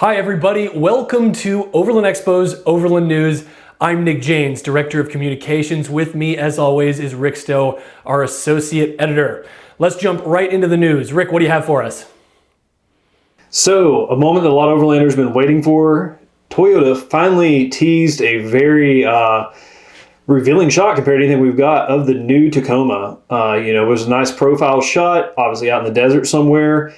Hi everybody, welcome to Overland Expo's Overland News. I'm Nick Janes, Director of Communications. With me, as always, is Rick Stowe, our Associate Editor. Let's jump right into the news. Rick, what do you have for us? So, a moment that a lot of Overlanders have been waiting for. Toyota finally teased a very revealing shot compared to anything we've got of the new Tacoma. It was a nice profile shot, obviously out in the desert somewhere.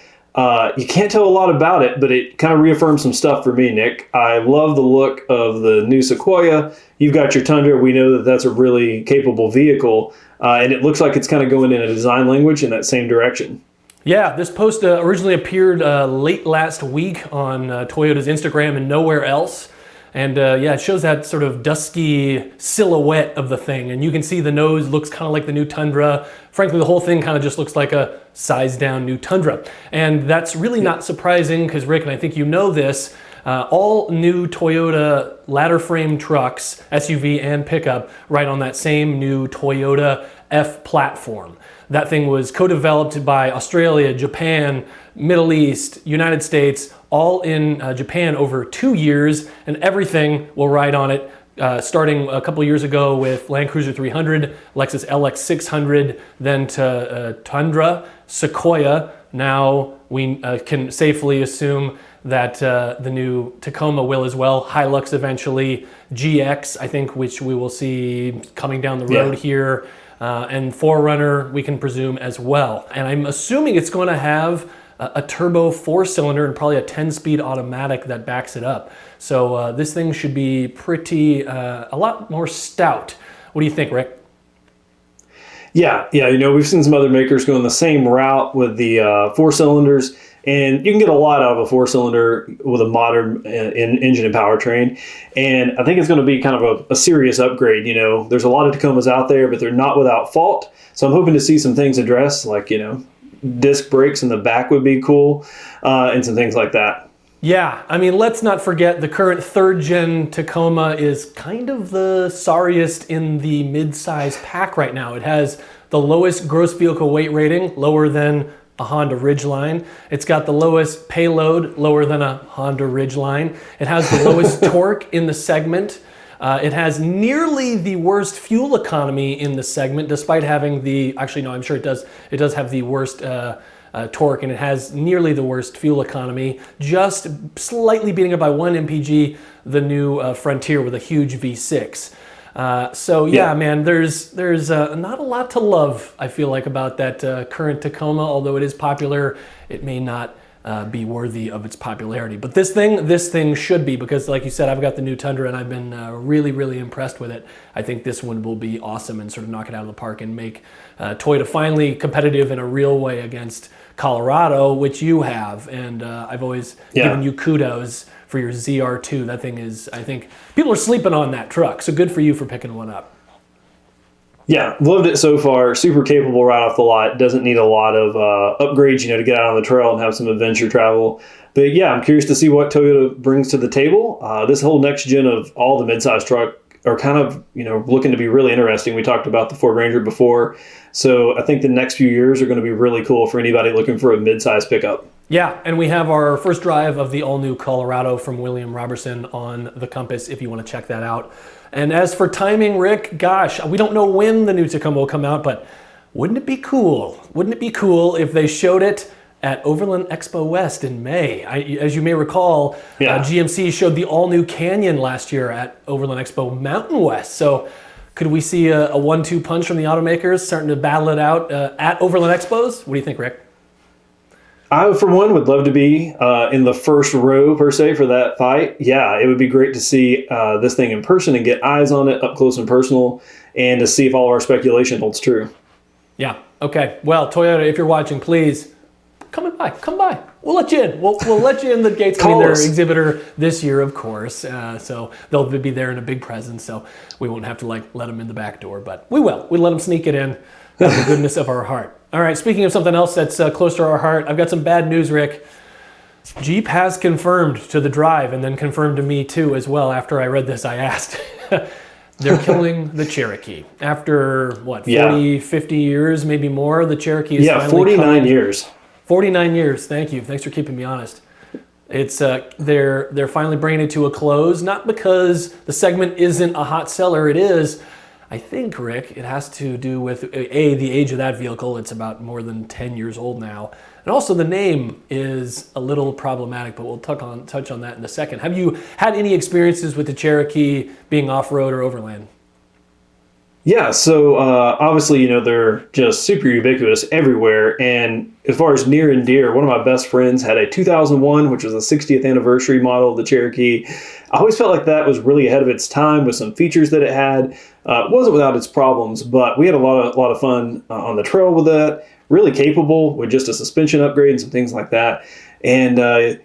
You can't tell a lot about it, but it kind of reaffirms some stuff for me, Nick. I love the look of the new Sequoia. You've got your Tundra. We know that that's a really capable vehicle, and it looks like it's kind of going in a design language in that same direction. Yeah, this post originally appeared late last week on Toyota's Instagram and nowhere else. And it shows that sort of dusky silhouette of the thing. And you can see the nose looks kind of like the new Tundra. Frankly, the whole thing kind of just looks like a sized down new Tundra. And that's really not surprising because, Rick, and I think you know this, all new Toyota ladder frame trucks, SUV and pickup, ride on that same new Toyota F platform. That thing was co-developed by Australia, Japan, Middle East, United States, all in Japan over 2 years, and everything will ride on it, starting a couple years ago with Land Cruiser 300, Lexus LX 600, then to Tundra, Sequoia. Now we can safely assume that the new Tacoma will as well. Hilux eventually, GX, I think, which we will see coming down the road here. And 4Runner, we can presume as well. And I'm assuming it's going to have a turbo 4-cylinder and probably a 10-speed automatic that backs it up. So this thing should be pretty, a lot more stout. What do you think, Rick? Yeah, we've seen some other makers going the same route with the 4-cylinders, and you can get a lot out of a 4-cylinder with a modern engine and powertrain. And I think it's going to be kind of a serious upgrade. There's a lot of Tacomas out there, but they're not without fault. So I'm hoping to see some things addressed, like, disc brakes in the back would be cool, and some things like that. Yeah, I mean, let's not forget the current third-gen Tacoma is kind of the sorriest in the mid-size pack right now. It has the lowest gross vehicle weight rating, lower than a Honda Ridgeline. It's got the lowest payload, lower than a Honda Ridgeline. It has the lowest torque in the segment. It has nearly the worst fuel economy in the segment, despite having I'm sure it does. It does have the worst torque, and it has nearly the worst fuel economy, just slightly beating it by 1 mpg, the new Frontier with a huge V6. Man, there's not a lot to love, I feel like, about that current Tacoma. Although it is popular, it may not be worthy of its popularity. But this thing should be, because like you said, I've got the new Tundra and I've been really, really impressed with it. I think this one will be awesome and sort of knock it out of the park and make Toyota finally competitive in a real way against Colorado, which you have. And I've always given you kudos for your ZR2. That thing is, I think, people are sleeping on that truck. So good for you for picking one up. Yeah, loved it so far. Super capable right off the lot. Doesn't need a lot of upgrades, to get out on the trail and have some adventure travel. But yeah, I'm curious to see what Toyota brings to the table. This whole next gen of all the midsize truck are kind of, looking to be really interesting. We talked about the Ford Ranger before. So I think the next few years are going to be really cool for anybody looking for a midsize pickup. Yeah, and we have our first drive of the all-new Colorado from William Robertson on the Compass, if you want to check that out. And as for timing, Rick, gosh, we don't know when the new Tacoma will come out, but wouldn't it be cool? Wouldn't it be cool if they showed it at Overland Expo West in May? As you may recall, GMC showed the all-new Canyon last year at Overland Expo Mountain West. So could we see a 1-2 punch from the automakers starting to battle it out at Overland Expos? What do you think, Rick? I, for one, would love to be in the first row, per se, for that fight. Yeah, it would be great to see this thing in person and get eyes on it up close and personal, and to see if all our speculation holds true. Yeah, okay. Well, Toyota, if you're watching, please come by. We'll let you in. We'll let you in the gates. They're exhibitor this year, of course. So they'll be there in a big presence, so we won't have to let them in the back door, but we will. We'll let them sneak it in out of the goodness of our heart. All right, speaking of something else that's close to our heart, I've got some bad news, Rick. Jeep has confirmed to the drive, and then confirmed to me too as well. After I read this, I asked. They're killing the Cherokee. After, 40, 50 years, maybe more, the Cherokee is finally 49 years. 49 years, thank you. Thanks for keeping me honest. It's they're finally bringing it to a close, not because the segment isn't a hot seller. It is. I think, Rick, it has to do with the age of that vehicle. It's about more than 10 years old now. And also the name is a little problematic, but we'll touch on that in a second. Have you had any experiences with the Cherokee being off-road or overland? Yeah, so obviously, they're just super ubiquitous everywhere. And as far as near and dear, one of my best friends had a 2001, which was the 60th anniversary model of the Cherokee. I always felt like that was really ahead of its time with some features that it had. It wasn't without its problems, but we had a lot of fun on the trail with that. Really capable with just a suspension upgrade and some things like that. And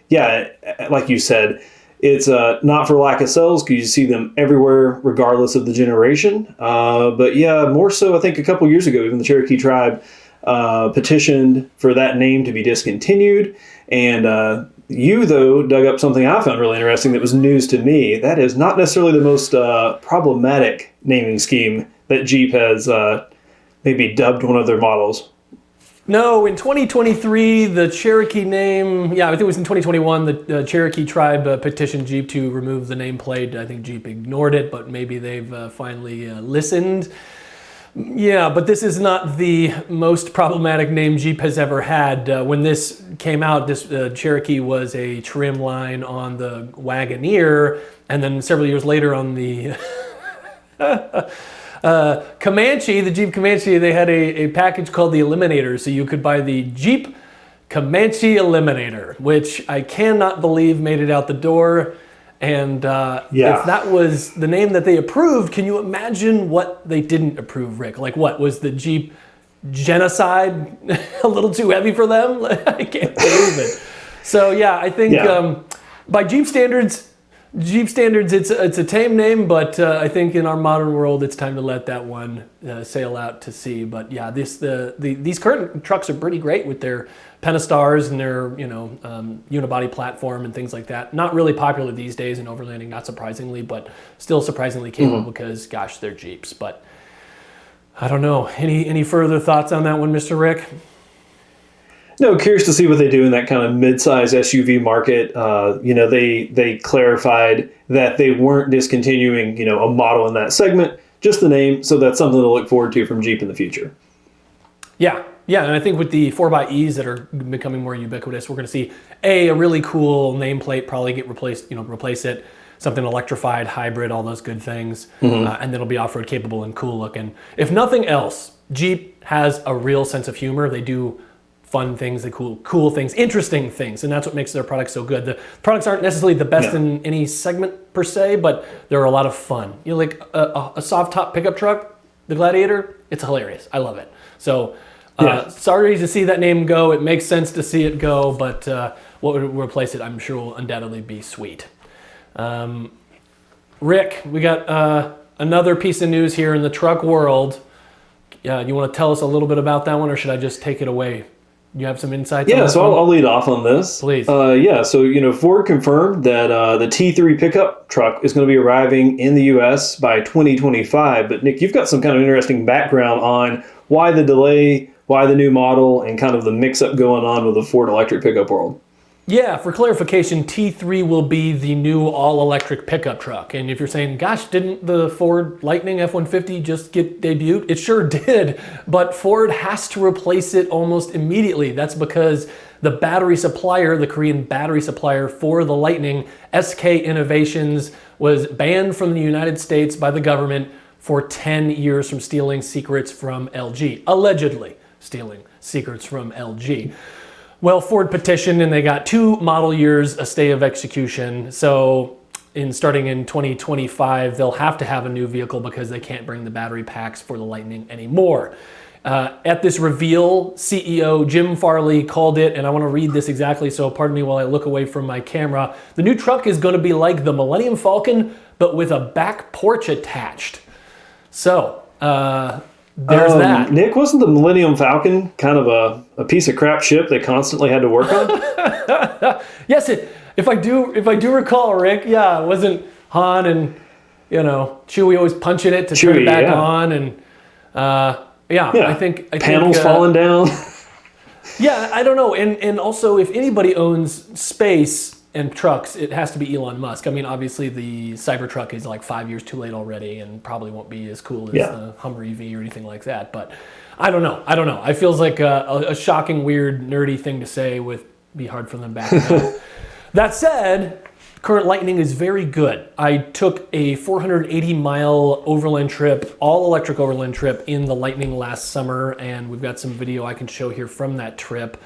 yeah, like you said, it's not for lack of sales because you see them everywhere regardless of the generation. But yeah, more so I think a couple years ago, even the Cherokee tribe petitioned for that name to be discontinued. And you, though, dug up something I found really interesting that was news to me. That is not necessarily the most problematic naming scheme that Jeep has maybe dubbed one of their models. No, in 2023, the Cherokee name, I think it was in 2021, the Cherokee tribe petitioned Jeep to remove the nameplate. I think Jeep ignored it, but maybe they've finally listened. Yeah, but this is not the most problematic name Jeep has ever had. When this came out, this Cherokee was a trim line on the Wagoneer, and then several years later on the Comanche, the Jeep Comanche, they had a package called the Eliminator, so you could buy the Jeep Comanche Eliminator, which I cannot believe made it out the door. And if that was the name that they approved, can you imagine what they didn't approve, Rick? Like what, was the Jeep Genocide a little too heavy for them? I can't believe it. So yeah, I think by Jeep standards, it's a tame name, but I think in our modern world, it's time to let that one sail out to sea. But yeah, these current trucks are pretty great with their Pentastars and their unibody platform and things like that. Not really popular these days in overlanding, not surprisingly, but still surprisingly capable because gosh, they're Jeeps. But I don't know. Any further thoughts on that one, Mr. Rick? No, curious to see what they do in that kind of mid-size SUV market. They clarified that they weren't discontinuing, a model in that segment, just the name. So that's something to look forward to from Jeep in the future. Yeah, and I think with the 4xEs that are becoming more ubiquitous, we're going to see a really cool nameplate probably get replaced. Replace it, something electrified, hybrid, all those good things, and then it'll be off-road capable and cool looking. If nothing else, Jeep has a real sense of humor. They do fun things, they cool things, interesting things, and that's what makes their products so good. The products aren't necessarily the best in any segment per se, but they're a lot of fun. Like a soft top pickup truck, the Gladiator, it's hilarious. I love it. So sorry to see that name go. It makes sense to see it go, but what would replace it, I'm sure, will undoubtedly be sweet. Rick, we got another piece of news here in the truck world. You want to tell us a little bit about that one, or should I just take it away? You have some insights on this so one? I'll lead off on this. Please. So Ford confirmed that the T3 pickup truck is going to be arriving in the U.S. by 2025. But Nick, you've got some kind of interesting background on why the delay, why the new model, and kind of the mix-up going on with the Ford electric pickup world. Yeah, for clarification, T3 will be the new all-electric pickup truck. And if you're saying, gosh, didn't the Ford Lightning F-150 just get debuted? It sure did, but Ford has to replace it almost immediately. That's because the battery supplier, the Korean battery supplier for the Lightning, SK Innovations, was banned from the United States by the government for 10 years from stealing secrets from LG, allegedly stealing secrets from LG. Well, Ford petitioned and they got 2 model years a stay of execution. So starting in 2025, they'll have to have a new vehicle because they can't bring the battery packs for the Lightning anymore. At this reveal, CEO Jim Farley called it, and I want to read this exactly, so pardon me while I look away from my camera. The new truck is going to be like the Millennium Falcon, but with a back porch attached. So, there's that. Nick, wasn't the Millennium Falcon kind of a piece of crap ship they constantly had to work on? Yes, if I do recall, Rick, it wasn't Han and Chewie always punching it to turn it back on, and I think panels falling down. Yeah, I don't know, and also if anybody owns space and trucks, it has to be Elon Musk. I mean, obviously the Cybertruck is like 5 years too late already and probably won't be as cool as the Hummer EV or anything like that. But I don't know. I feels like a shocking, weird, nerdy thing to say with be hard for them back up. That said, current Lightning is very good. I took a 480-mile overland trip, all-electric overland trip in the Lightning last summer, and we've got some video I can show here from that trip.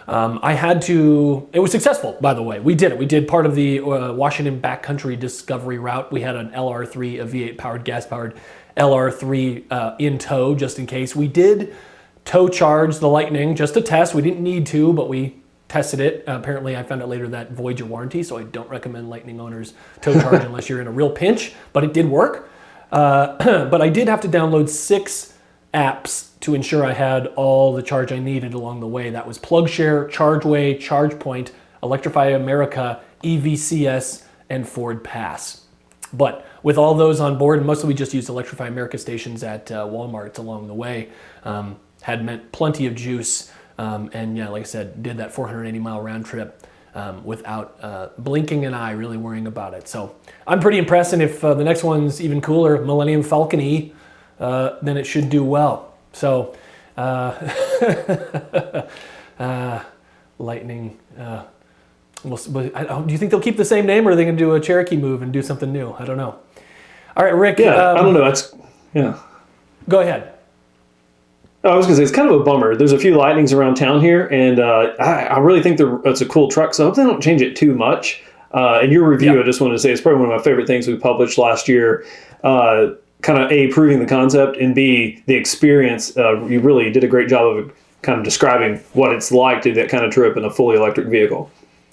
It was successful, by the way. We did it. We did part of the Washington backcountry discovery route. We had an LR3, a V8 powered, gas powered LR3 in tow, just in case. We did tow charge the Lightning just to test. We didn't need to, but we tested it. Apparently, I found out later that voids your warranty, so I don't recommend Lightning owners tow charge unless you're in a real pinch, but it did work. But I did have to download 6 apps to ensure I had all the charge I needed along the way. That was PlugShare, ChargeWay, ChargePoint, Electrify America, EVCS, and Ford Pass. But with all those on board, and mostly we just used Electrify America stations at Walmart along the way, had meant plenty of juice. And yeah, like I said, did that 480-mile round trip without blinking an eye, really worrying about it. So I'm pretty impressed, and if the next one's even cooler, Millennium Falcon E, then it should do well. So, Lightning, do you think they'll keep the same name, or are they going to do a Cherokee move and do something new? I don't know. All right, Rick. Yeah, I don't know. Go ahead. I was going to say, it's kind of a bummer. There's a few Lightnings around town here, and I really think it's a cool truck, so I hope they don't change it too much. In your review, I just wanted to say it's probably one of my favorite things we published last year. Kind of A, proving the concept, and B, the experience. You really did a great job of kind of describing what it's like to do that kind of trip in a fully electric vehicle.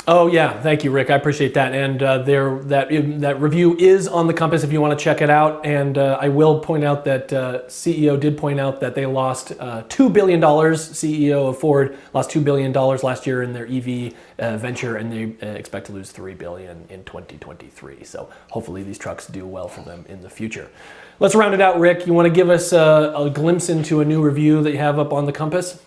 Oh yeah, thank you, Rick. I appreciate that. And that review is on the Compass if you want to check it out. And I will point out that CEO did point out that they lost $2 billion. CEO of Ford lost $2 billion last year in their EV venture, and they expect to lose $3 billion in 2023. So hopefully these trucks do well for them in the future. Let's round it out, Rick. You want to give us a glimpse into a new review that you have up on the Compass?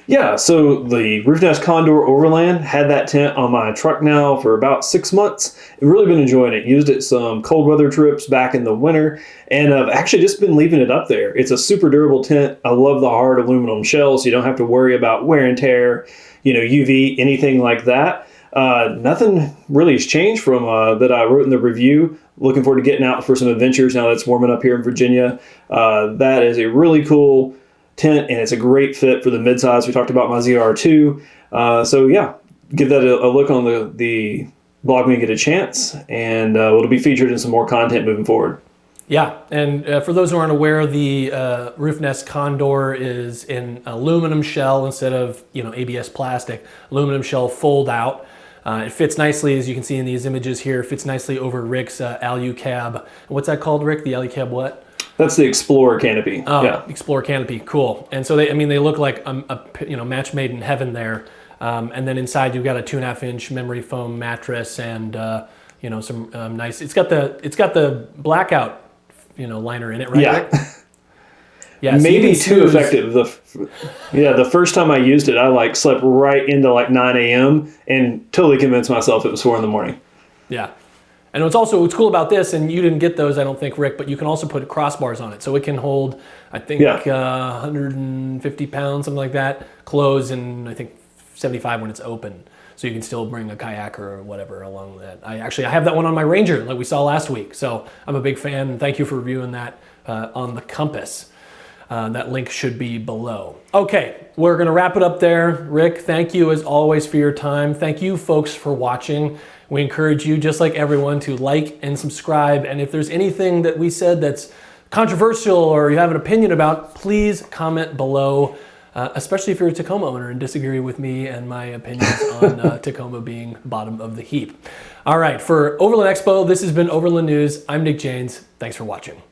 Yeah, so the Roofnest Condor Overland, had that tent on my truck now for about 6 months. I've really been enjoying it. Used it some cold weather trips back in the winter, and I've actually just been leaving it up there. It's a super durable tent. I love the hard aluminum shell, so you don't have to worry about wear and tear, UV, anything like that. Nothing really has changed from that I wrote in the review. Looking forward to getting out for some adventures now that it's warming up here in Virginia. That is a really cool tent, and it's a great fit for the midsize. We talked about my ZR2. So yeah, give that a look on the blog when you get a chance, and it'll be featured in some more content moving forward. Yeah, and for those who aren't aware, the Roofnest Condor is in aluminum shell instead of ABS plastic. Aluminum shell fold out. It fits nicely, as you can see in these images here. It fits nicely over Rick's Alu-Cab. What's that called, Rick? The Alu-Cab what? That's the Explorer canopy. Oh, yeah. Explorer canopy, cool. And so they look like a match made in heaven there. And then inside you've got a 2.5-inch memory foam mattress and some nice. It's got the blackout liner in it, right? Yeah. Rick? Yeah. Maybe too effective. The first time I used it, I slept right into 9 a.m. and totally convinced myself it was 4 a.m. Yeah. And what's cool about this, and you didn't get those, I don't think, Rick, but you can also put crossbars on it. So it can hold, I think, 150 pounds, something like that, close, and I think 75 when it's open. So you can still bring a kayak or whatever along that. I have that one on my Ranger, like we saw last week. So I'm a big fan, and thank you for reviewing that on the Compass. That link should be below. Okay, we're going to wrap it up there. Rick, thank you as always for your time. Thank you, folks, for watching. We encourage you, just like everyone, to like and subscribe. And if there's anything that we said that's controversial or you have an opinion about, please comment below, especially if you're a Tacoma owner and disagree with me and my opinions on Tacoma being bottom of the heap. All right, for Overland Expo, this has been Overland News. I'm Nick Janes. Thanks for watching.